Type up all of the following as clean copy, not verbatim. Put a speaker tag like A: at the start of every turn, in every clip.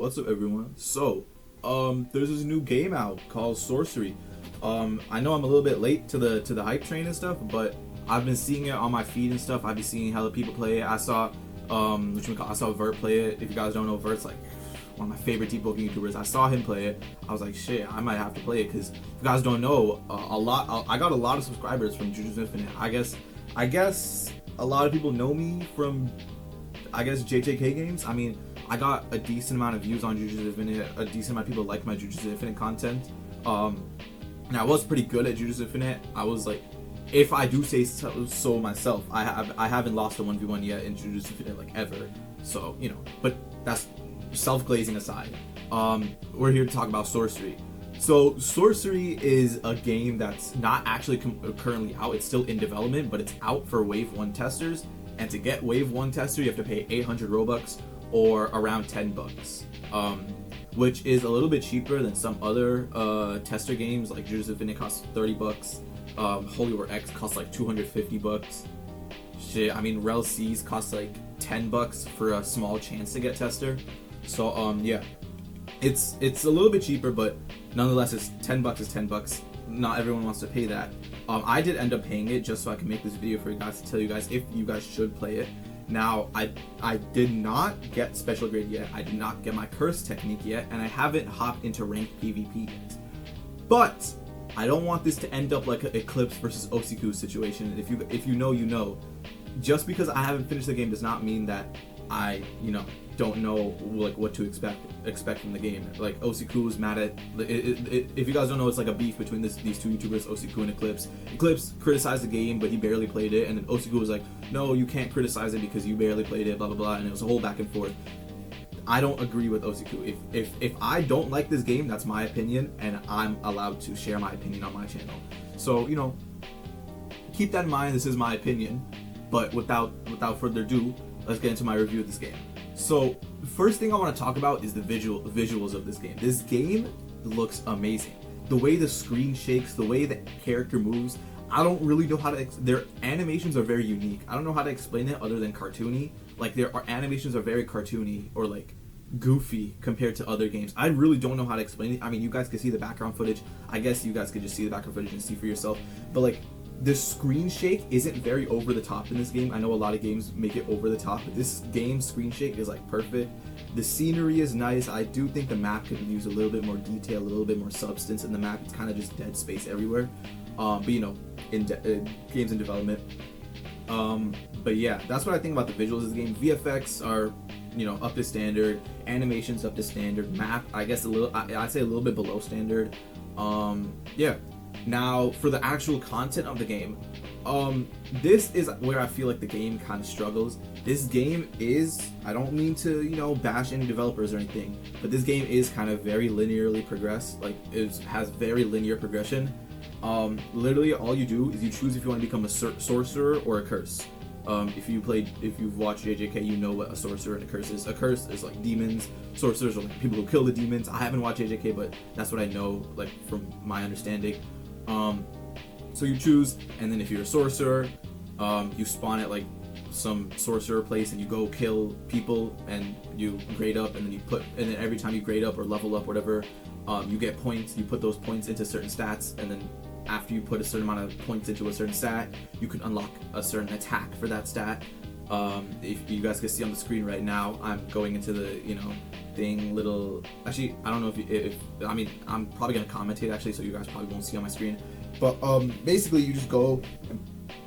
A: What's up, everyone? So, there's this new game out called Sorcery. I know I'm a little bit late to the hype train and stuff, but I've been seeing it on my feed and stuff. I've been seeing how the people play it. I saw, I saw Vert play it. If you guys don't know, Vert's like one of my favorite deep poking YouTubers. I saw him play it. I was like, shit, I might have to play it because if you guys don't know, I got a lot of subscribers from JJK Infinite. I guess a lot of people know me from, JJK games. I mean, I got a decent amount of views on JJK Infinite. A decent amount of people like my JJK Infinite content. And I was pretty good at JJK Infinite. I was like, if I do say so myself, I haven't lost a 1v1 yet in JJK Infinite, like, ever. So, you know, but that's self-glazing aside. We're here to talk about Sorcery. So Sorcery is a game that's not actually currently out. It's still in development, but it's out for Wave 1 testers. And to get Wave 1 tester, you have to pay 800 Robux or around 10 bucks. Which is a little bit cheaper than some other tester games. Like JJK Infinite costs 30 bucks. Holy War X costs like 250 bucks. Shit, I mean, Rel C's costs like 10 bucks for a small chance to get tester. So yeah, it's a little bit cheaper, but nonetheless, it's 10 bucks is 10 bucks. Not everyone wants to pay that. I did end up paying it just so I can make this video for you guys to tell you guys if you guys should play it. Now, I did not get special grade yet. I did not get my curse technique yet, and I haven't hopped into ranked PvP yet. But I don't want this to end up like an Eclipse versus Osiku situation. If you know, you know. Just because I haven't finished the game does not mean that I, don't know like what to expect from the game. Like Osiku was mad at if you guys don't know, it's like a beef between these two YouTubers, Osiku and Eclipse. Eclipse criticized the game, but he barely played it, and then Osiku was like, no, you can't criticize it because you barely played it, blah blah blah, and it was a whole back and forth. I don't agree with Osiku. If I don't like this game, that's my opinion, and I'm allowed to share my opinion on my channel. So, keep that in mind. This is my opinion, but without further ado, let's get into my review of this game. So, first thing I want to talk about is the visuals of this game. This game looks amazing. The way the screen shakes, the way the character moves, I don't really know how to... Their animations are very unique. I don't know how to explain it other than cartoony. Like, their animations are very cartoony or, like, goofy compared to other games. I really don't know how to explain it. I mean, you guys can see the background footage. I guess you guys could just see the background footage and see for yourself. But, like, the screen shake isn't very over the top in this game. I know a lot of games make it over the top, but this game's screen shake is like perfect. The scenery is nice. I do think the map could use a little bit more detail, a little bit more substance in the map. It's kind of just dead space everywhere. But in games in development. But yeah, that's what I think about the visuals of the game. VFX are, up to standard. Animations up to standard. Map, I guess I'd say a little bit below standard. Yeah. Now, for the actual content of the game, this is where I feel like the game kind of struggles. This game is, I don't mean to, bash any developers or anything, but this game is kind of very linearly progressed. Like, it has very linear progression. Literally, all you do is you choose if you want to become a sorcerer or a curse. If you've watched JJK, you know what a sorcerer and a curse is. A curse is like demons. Sorcerers are like people who kill the demons. I haven't watched JJK, but that's what I know, like, from my understanding. So you choose, and then if you're a sorcerer, you spawn at like some sorcerer place and you go kill people and you grade up, and then every time you grade up or level up, whatever, you get points. You put those points into certain stats, and then after you put a certain amount of points into a certain stat, you can unlock a certain attack for that stat. If you guys can see on the screen right now, I'm going into the, actually, I don't know I mean, I'm probably going to commentate actually, so you guys probably won't see on my screen. But, basically you just go and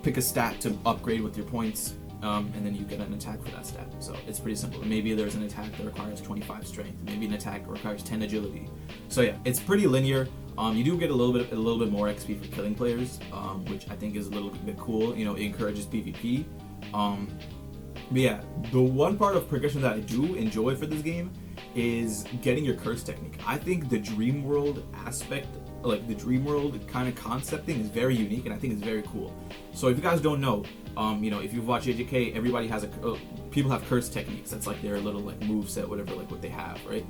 A: pick a stat to upgrade with your points, and then you get an attack for that stat. So it's pretty simple. Maybe there's an attack that requires 25 strength, maybe an attack that requires 10 agility. So yeah, it's pretty linear. You do get a little bit more XP for killing players, which I think is a little bit cool. It encourages PvP. But yeah, the one part of progression that I do enjoy for this game is getting your curse technique. I think the dream world aspect, like the dream world kind of concept thing, is very unique, and I think it's very cool. So if you guys don't know, if you've watched JJK, everybody has people have curse techniques. That's like their little like move set, whatever, like what they have, right?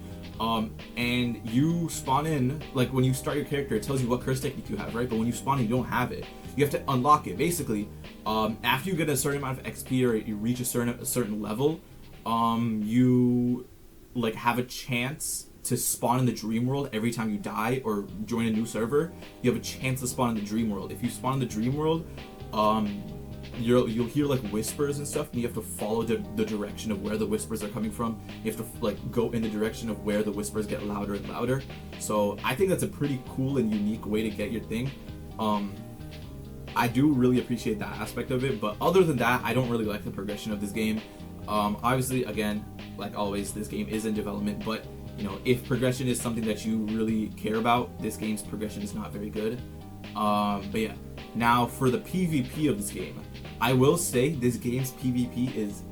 A: And you spawn in, like when you start your character, it tells you what curse technique you have, right? But when you spawn in, you don't have it. You have to unlock it. Basically, after you get a certain amount of XP or you reach a certain level, you like have a chance to spawn in the dream world every time you die or join a new server. You have a chance to spawn in the dream world. If you spawn in the dream world, you'll hear like whispers and stuff, and you have to follow the direction of where the whispers are coming from. You have to like go in the direction of where the whispers get louder and louder. So I think that's a pretty cool and unique way to get your thing. I do really appreciate that aspect of it, but other than that, I don't really like the progression of this game. Obviously, again, like always, this game is in development, but you know, if progression is something that you really care about, this game's progression is not very good. But yeah, now for the PvP of this game, I will say this game's PvP is,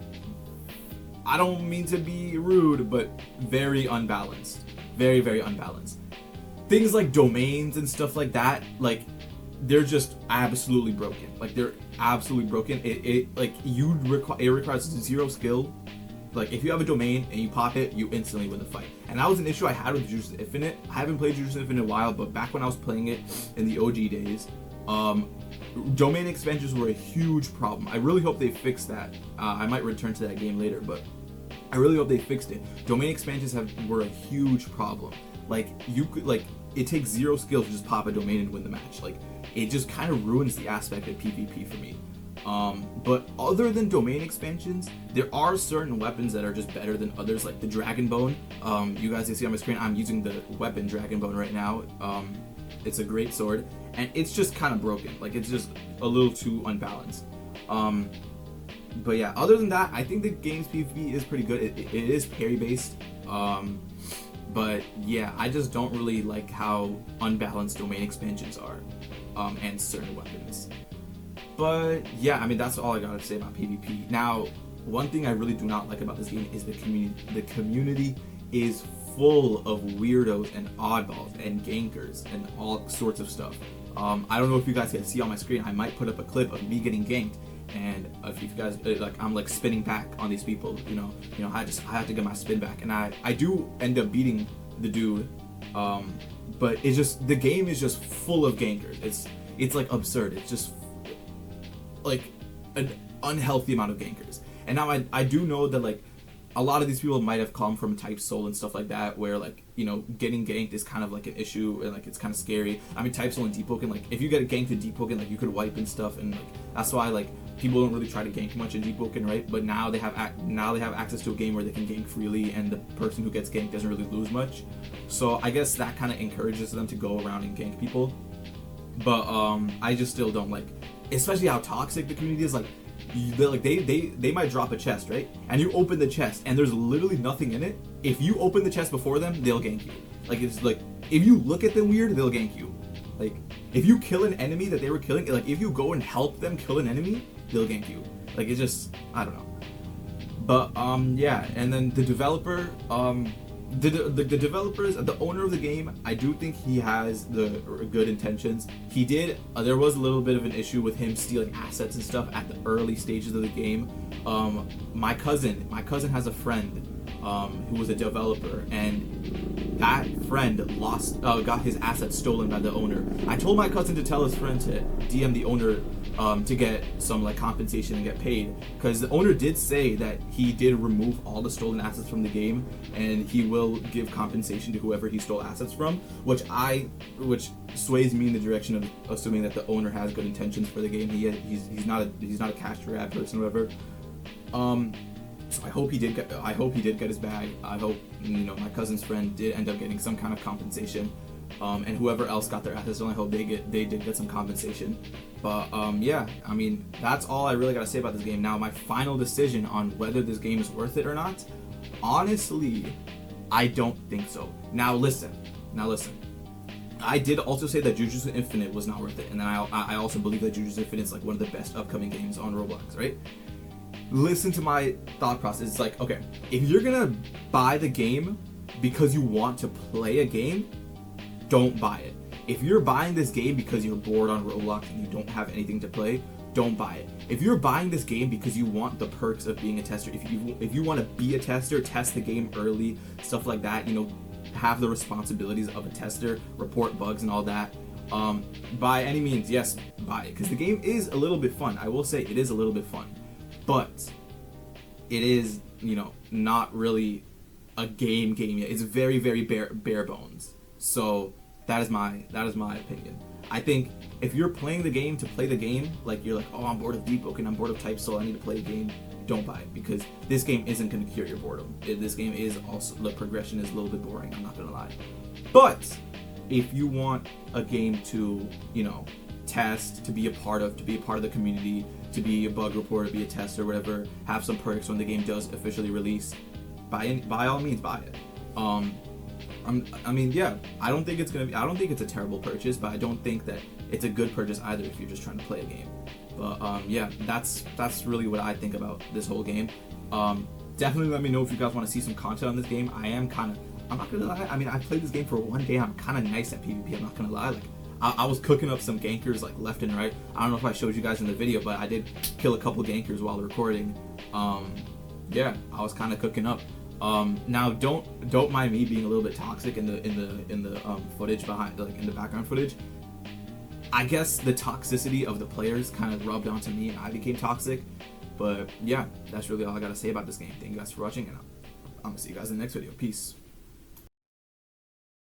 A: I don't mean to be rude, but very unbalanced. Very, very unbalanced. Things like domains and stuff like that, like, they're just absolutely broken. Like, they're absolutely broken. It requires 0 skill. Like, if you have a domain and you pop it, you instantly win the fight. And that was an issue I had with Judas Infinite. I haven't played Judas Infinite in a while, but back when I was playing it in the OG days, domain expansions were a huge problem. I really hope they fixed that. I might return to that game later, but I really hope they fixed it. Domain expansions were a huge problem. Like, you could, like, it takes 0 skill to just pop a domain and win the match. Like, it just kind of ruins the aspect of PvP for me. But other than domain expansions, there are certain weapons that are just better than others, like the Dragon Bone. You guys can see on my screen, I'm using the weapon Dragon Bone right now. It's a great sword, and it's just kind of broken. Like, it's just a little too unbalanced. But yeah, other than that, I think the game's PvP is pretty good. It is parry based. But yeah, I just don't really like how unbalanced domain expansions are, and certain weapons. But yeah, I mean, that's all I gotta say about PvP. Now, one thing I really do not like about this game is the community. The community is full of weirdos and oddballs and gankers and all sorts of stuff. I don't know if you guys can see on my screen. I might put up a clip of me getting ganked, and if you guys like, I'm like spinning back on these people. You know, I have to get my spin back, and I do end up beating the dude. But it's just, the game is just full of gankers. It's like absurd. It's just like an unhealthy amount of gankers. And now I do know that like a lot of these people might have come from Type Soul and stuff like that, where like, you know, getting ganked is kind of like an issue, and like it's kind of scary. I mean, Type Soul and Deep Pokken, like if you get ganked in Deep Pokken, like you could wipe and stuff, and like that's why like people don't really try to gank much in Deep Pokken, right? But now they have access to a game where they can gank freely, and the person who gets ganked doesn't really lose much. So I guess that kind of encourages them to go around and gank people. But I just still don't like, especially how toxic the community is. Like, they might drop a chest, right? And you open the chest and there's literally nothing in it. If you open the chest before them, they'll gank you. Like, it's like, if you look at them weird, they'll gank you. Like, if you kill an enemy that they were killing, like if you go and help them kill an enemy, they'll gank you. Like, it's just, I don't know. But yeah, and then the developer, the developers, the owner of the game, I do think he has the good intentions. He did, there was a little bit of an issue with him stealing assets and stuff at the early stages of the game. My cousin has a friend who was a developer, and that friend got his assets stolen by the owner. I told my cousin to tell his friend to DM the owner to get some like compensation and get paid, because the owner did say that he did remove all the stolen assets from the game, and he will give compensation to whoever he stole assets from, which sways me in the direction of assuming that the owner has good intentions for the game. He's not a cash grab person or whatever. So I hope he did get his bag. I hope, you know, my cousin's friend did end up getting some kind of compensation. And whoever else got their assets stolen, I hope they did get some compensation. But yeah, I mean, that's all I really gotta say about this game. Now, my final decision on whether this game is worth it or not, honestly, I don't think so. Now listen. I did also say that Jujutsu Infinite was not worth it, and then I also believe that Jujutsu Infinite is like one of the best upcoming games on Roblox, right? Listen to my thought process. It's like, okay, if you're gonna buy the game because you want to play a game, don't buy it. If you're buying this game because you're bored on Roblox and you don't have anything to play, don't buy it. If you're buying this game because you want the perks of being a tester, if you want to be a tester, test the game early, stuff like that, you know, have the responsibilities of a tester, report bugs and all that, by any means, yes, buy it, because the game is a little bit fun. I will say it is a little bit fun, but it is, you know, not really a game yet. It's very bare bones. So that is my opinion. I think if you're playing the game to play the game, like you're like, oh, I'm bored of Debook and I'm bored of Type Soul, I need to play a game. Don't buy it, because this game isn't going to cure your boredom. This game is also, the progression is a little bit boring, I'm not going to lie. But if you want a game to, you know, test, to be a part of the community, to be a bug reporter, be a tester, whatever, have some perks when the game does officially release, by all means buy it. I mean, yeah, I don't think it's a terrible purchase, but I don't think that it's a good purchase either if you're just trying to play a game. But yeah, that's really what I think about this whole game. Definitely let me know if you guys want to see some content on this game. I'm not gonna lie, I mean, I played this game for one day. I'm kind of nice at PvP, I'm not gonna lie. Like, I was cooking up some gankers like left and right. I don't know if I showed you guys in the video, but I did kill a couple gankers while recording. Yeah, I was kind of cooking up. Now don't mind me being a little bit toxic in the footage behind, like in the background footage. I guess the toxicity of the players kind of rubbed onto me and I became toxic. But yeah, that's really all I gotta say about this game. Thank you guys for watching, and I'm gonna see you guys in the next video. Peace.